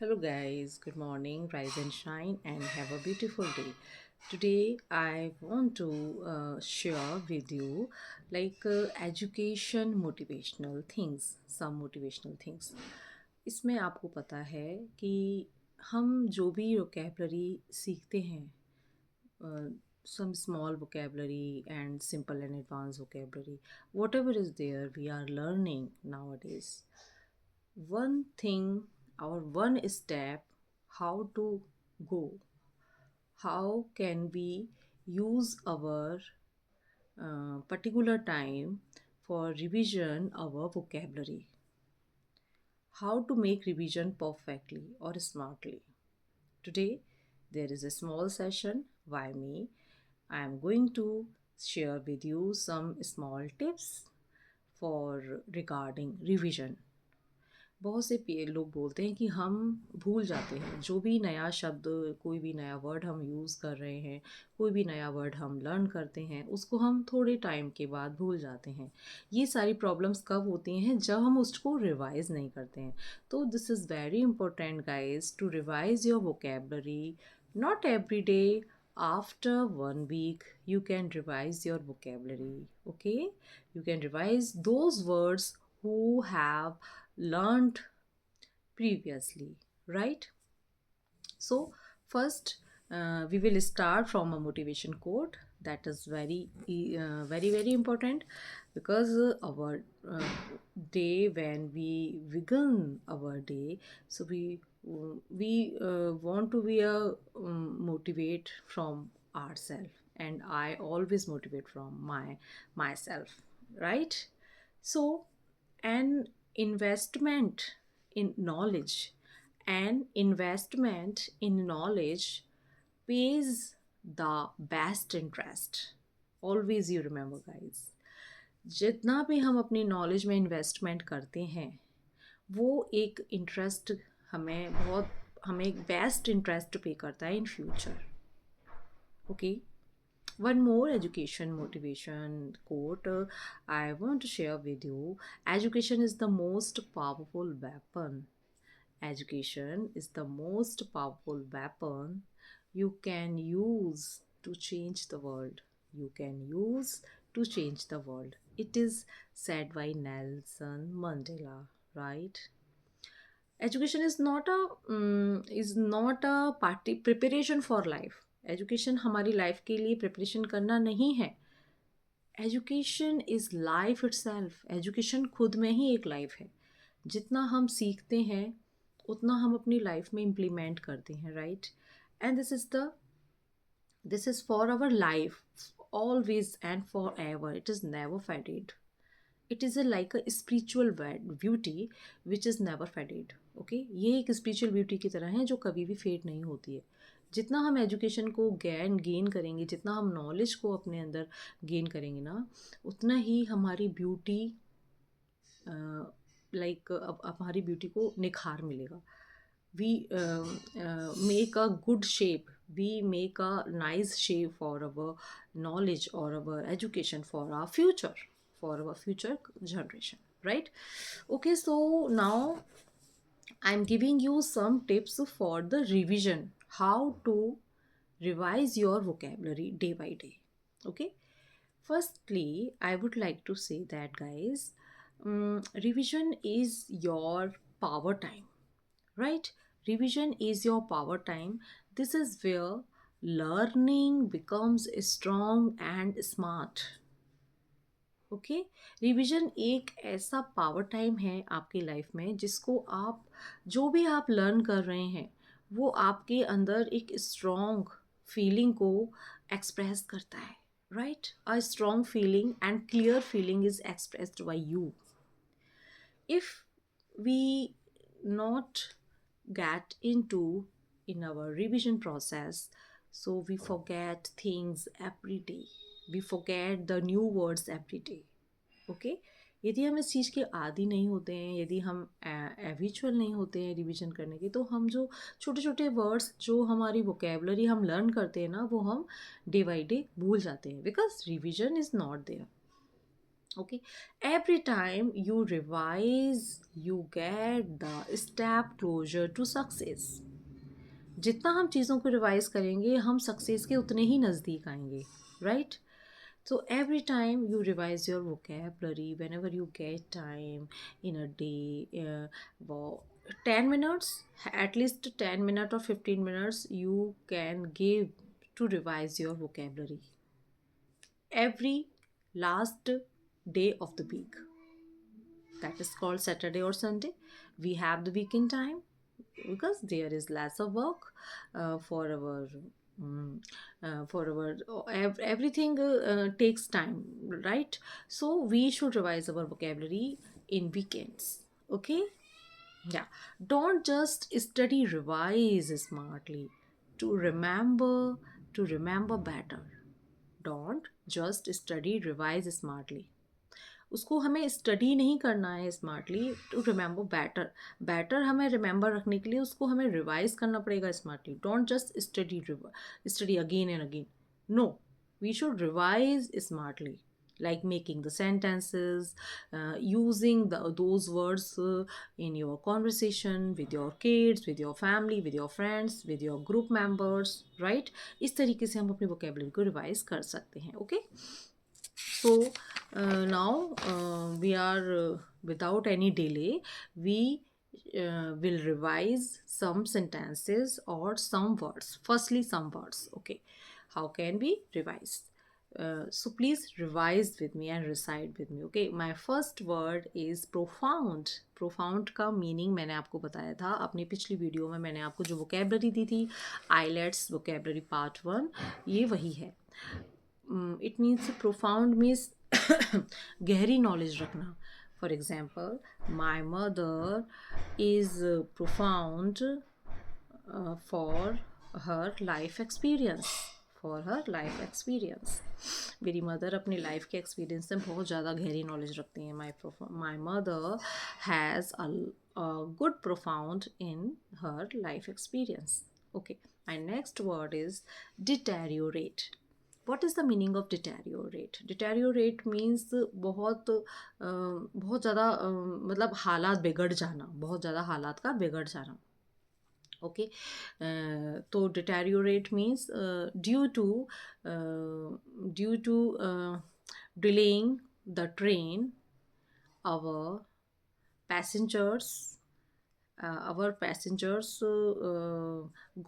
Hello, guys. Good morning. Rise and shine and have a beautiful day. Today, I want to share with you education motivational things, some motivational things. इसमें आपको पता है कि हम जो भी vocabulary सीखते हैं, some small vocabulary and simple and advanced vocabulary, whatever is there, we are learning nowadays one thing or one step how to go, how can we use our particular time for revision our vocabulary, how to make revision perfectly or smartly. Today there is a small session by me. I am going to share with you some small tips for regarding revision. बहुत से लोग बोलते हैं कि हम भूल जाते हैं जो भी नया शब्द, कोई भी नया वर्ड हम यूज़ कर रहे हैं, कोई भी नया वर्ड हम लर्न करते हैं, उसको हम थोड़े टाइम के बाद भूल जाते हैं। ये सारी प्रॉब्लम्स कब होती हैं? जब हम उसको रिवाइज़ नहीं करते हैं। तो this is very important guys to revise your vocabulary, not every day. After 1 week you can revise your vocabulary. Okay, you can revise those words who have learned previously, right? So first, we will start from a motivation quote that is very important, because our day, when we begin our day, so we want to be a motivate from ourselves, and I always motivate from myself, right? So an investment in knowledge, an investment in knowledge pays the best interest. Always you remember guys, जितना भी हम अपनी knowledge में investment करते हैं वो एक interest हमें एक बेस्ट इंटरेस्ट पे करता है in future. Okay, one more education motivation quote I want to share with you. Education is the most powerful weapon. Education is the most powerful weapon you can use to change the world. You can use to change the world. It is said by Nelson Mandela, right? Education is not a party preparation for life. Education हमारी life के लिए preparation करना नहीं है. Education is life itself. Education खुद में ही एक life है. जितना हम सीखते हैं उतना हम अपनी लाइफ में इम्प्लीमेंट करते हैं, right? And this is for our life, always and for ever. It is never faded. It is like a spiritual beauty which is never faded. Okay, ये एक स्पिरिचुअल ब्यूटी की तरह है जो कभी भी फेड नहीं होती है. जितना हम एजुकेशन को गेन करेंगे, जितना हम नॉलेज को अपने अंदर गेन करेंगे ना, उतना ही हमारी ब्यूटी अब हमारी ब्यूटी को निखार मिलेगा. We make a good shape, we make a nice shape for our knowledge or our education for our future generation, right? Okay, so now I'm giving you some tips for the revision, how to revise your vocabulary day by day. Okay, firstly I would like to say that guys, revision is your power time, right? Revision is your power time. This is where learning becomes strong and smart. Okay, revision एक ऐसा power time है आपकी life में जिसको आप, जो भी आप लर्न कर रहे हैं, वो आपके अंदर एक स्ट्रॉन्ग फीलिंग को एक्सप्रेस करता है, right? A strong feeling and clear feeling is expressed by you. If we not get into in our revision process, so we forget things every day, we forget the new words every day. Okay, यदि हम इस चीज़ के आदी नहीं होते हैं, यदि हम एविचुअल नहीं होते हैं रिवीजन करने के, तो हम जो छोटे छोटे वर्ड्स, जो हमारी वोकेबलरी हम लर्न करते हैं ना, वो हम डे बाई डे भूल जाते हैं, because revision is not there. Okay, every time you revise, you get the step closer to success. जितना हम चीज़ों को रिवाइज करेंगे हम सक्सेस के उतने ही नज़दीक आएंगे, right? So every time you revise your vocabulary, whenever you get time in a day, 10 minutes, at least 10 minutes or 15 minutes, you can give to revise your vocabulary every last day of the week. That is called Saturday or Sunday. We have the weekend time because there is less of work for our mm, everything takes time, right? So we should revise our vocabulary in weekends. Okay, yeah, don't just study, revise smartly to remember better. Don't just study, revise smartly. उसको हमें study नहीं करना है smartly to remember better. Better हमें remember रखने के लिए उसको हमें रिवाइज करना पड़ेगा smartly. Don't just study again and again. No, we should revise smartly, like making the sentences, using those words in your conversation with your kids, with your family, with your friends, with your group members, right? इस तरीके से हम अपनी vocabulary को revise कर सकते हैं। Okay, so now we are without any delay, we will revise some sentences or some words. Firstly, some words. Okay, how can we revise? So please revise with me and recite with me. Okay, my first word is profound. Profound का meaning मैंने आपको बताया था अपनी पिछली video में। मैंने आपको जो vocabulary दी थी, IELTS vocabulary part 1, ये वही है। इट मीन्स प्रोफाउंड मीन्स गहरी नॉलेज रखना। For example, my mother is profound for her life experience. For her life experience, मेरी मदर अपनी लाइफ के एक्सपीरियंस से बहुत ज़्यादा गहरी नॉलेज रखती हैं। My mother has a good profound in her life experience. Okay, my next word is deteriorate. What is the meaning of deteriorate? Deteriorate means बहुत ज़्यादा मतलब हालात बिगड़ जाना, बहुत ज़्यादा हालात का बिगड़ जाना। ओके, तो deteriorate means due to delaying the train, our passengers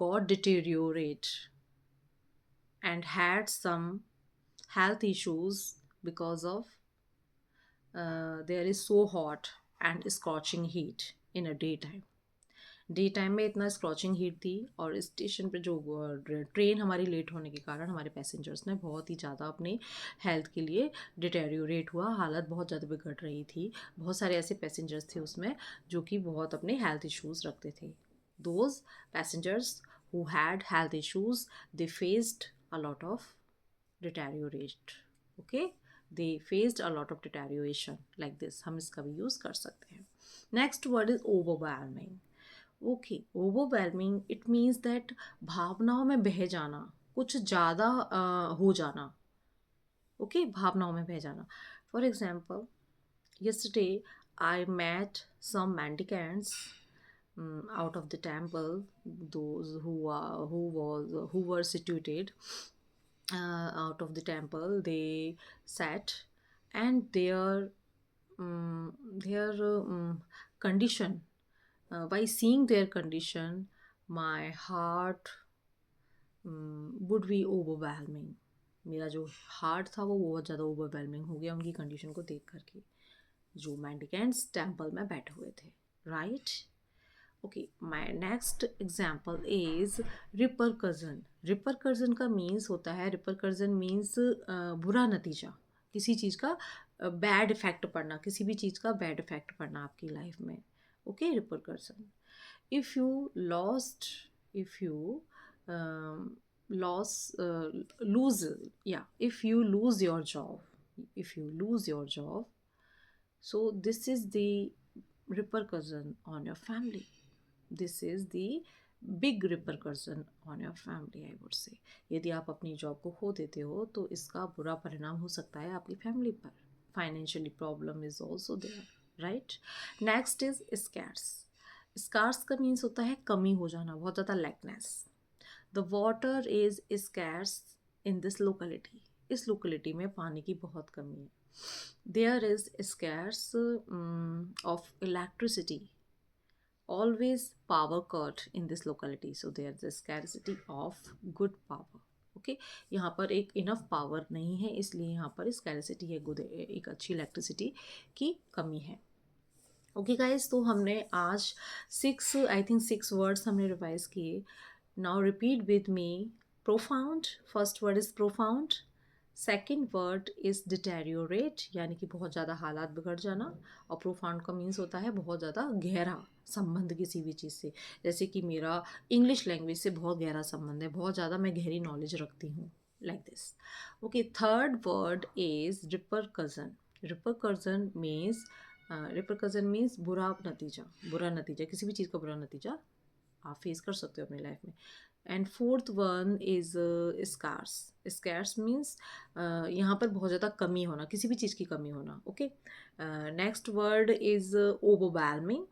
got deteriorate and had some health issues because of there is so hot and scorching heat in a daytime। Day time में इतना scorching heat थी और station पे जो train हमारी late होने के कारण हमारे पैसेंजर्स ने बहुत ही ज़्यादा अपने हेल्थ के लिए डिटेरियोरेट हुआ, हालत बहुत ज़्यादा बिगड़ रही थी। बहुत सारे ऐसे पैसेंजर्स थे उसमें जो कि बहुत अपने हेल्थ इश्यूज़ रखते थे। Those passengers who had health issues, they faced a lot of deteriorate। okay, they faced a lot of deterioration like this, हम इसका भी यूज़ कर सकते हैं। Next word is overwhelming। Okay, overwhelming it means that भावनाओं में बह जाना, कुछ ज़्यादा हो जाना। ओके, भावनाओं में बह जाना। For example, yesterday I met some mendicants out of the temple, those who were situated out of the temple. They sat and their condition, by seeing their condition, my heart would be overwhelming। मेरा जो heart था वो बहुत ज़्यादा overwhelming हो गया उनकी condition को देख करके, जो मेंडिकेंट्स टेम्पल में बैठे हुए थे, right? Okay, my next example is repercussion. Repercussion का मीन्स होता है, रिपरकजन मीन्स बुरा नतीजा, किसी चीज़ का बैड इफेक्ट पड़ना, किसी भी चीज़ का बैड इफेक्ट पड़ना आपकी लाइफ में। Okay, repercussion. If you lost, if you lose, yeah, if you lose your job, so this is the repercussion on your family, this is the big repercussion on your family, I would say। यदि आप अपनी job को खो देते हो तो इसका बुरा परिणाम हो सकता है आपकी फैमिली पर। financially problem is also there, right? Next is scarce. Scarce का मीन्स होता है कमी हो जाना, बहुत ज़्यादा lackness. The water is scarce in this locality. इस locality में पानी की बहुत कमी है. There is scarce of electricity. Always power cut in this locality. So there is a scarcity of good power. Okay यहाँ पर एक इनफ पावर नहीं है, इसलिए यहाँ पर स्कैरसिटी है, गुड एक अच्छी इलेक्ट्रिसिटी की कमी है. ओके गाइस, तो हमने आज 6 वर्ड्स हमने रिवाइज किए. Now repeat with me. Profound, first word is profound. Second word is deteriorate, यानी कि बहुत ज़्यादा हालात बिगड़ जाना. और प्रोफाउंड का मीन्स होता है बहुत ज़्यादा गहरा संबंध किसी भी चीज़ से. जैसे कि मेरा इंग्लिश लैंग्वेज से बहुत गहरा संबंध है, बहुत ज़्यादा मैं गहरी नॉलेज रखती हूँ, like this. Okay, third word is repercussion. Repercussion means बुरा नतीजा, किसी भी चीज़ का बुरा नतीजा आप फेस कर सकते हो अपनी लाइफ में. And fourth one is scarce. Scarce means यहाँ पर बहुत ज़्यादा कमी होना, किसी भी चीज़ की कमी होना. Okay, next word is overwhelming.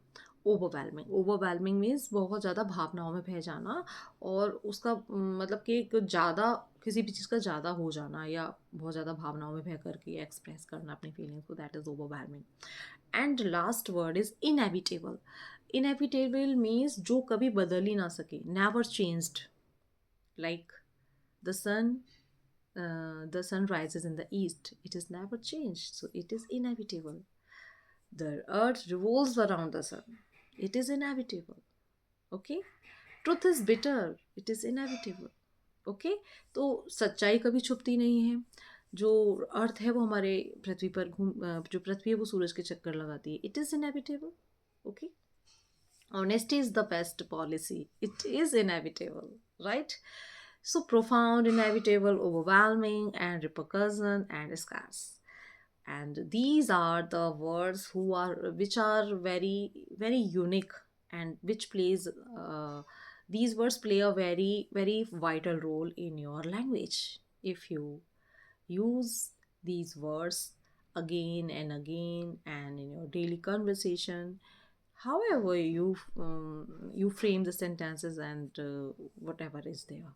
Overwhelming means बहुत ज़्यादा भावनाओं में बह जाना, और उसका मतलब कि एक ज़्यादा किसी भी चीज़ का ज़्यादा हो जाना, या बहुत ज़्यादा भावनाओं में बह करके एक्सप्रेस करना अपनी फीलिंग्स को, that is overwhelming. And last word is inevitable. Inevitable means जो कभी बदल ही ना सके, never changed. Like the sun rises in the east, it is never changed, so it is inevitable. The earth revolves around the sun, it is inevitable. Okay, truth is bitter, it is inevitable. Okay, तो सच्चाई कभी छुपती नहीं है. जो अर्थ है वो हमारे पृथ्वी पर जो पृथ्वी है वो सूरज के चक्कर लगाती है. It is inevitable. Okay, honesty is the best policy, it is inevitable, right? So profound, inevitable, overwhelming, and repercussion, and scarce. And these are the words which are very very unique, and which plays these words play a very very vital role in your language. If you use these words again and again and in your daily conversation, however you frame the sentences, and whatever is there,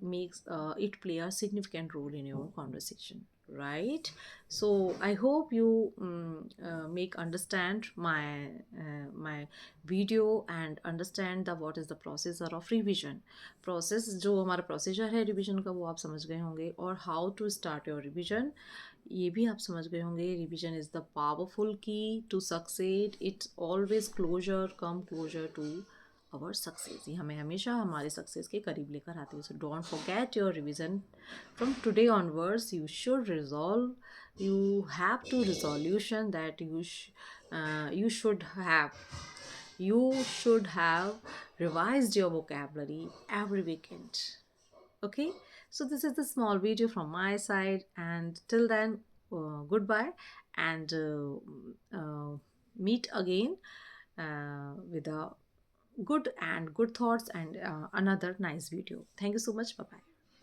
makes it play a significant role in your conversation, right? So I hope you make understand my video, and understand the what is the procedure of revision. process जो हमारा procedure है revision का, वो आप समझ गए होंगे. और how to start your revision, ये भी आप समझ गए होंगे. Revision is the powerful key to succeed. It's always come closer to our success. ये हमें हमेशा हमारे सक्सेस के करीब लेकर आती है. So don't forget your revision. From today onwards you should resolve, you have to resolution that you should have revised your vocabulary every weekend. Okay, so this is the small video from my side, and till then, goodbye, and meet again with a good thoughts and another nice video. Thank you so much. Bye bye.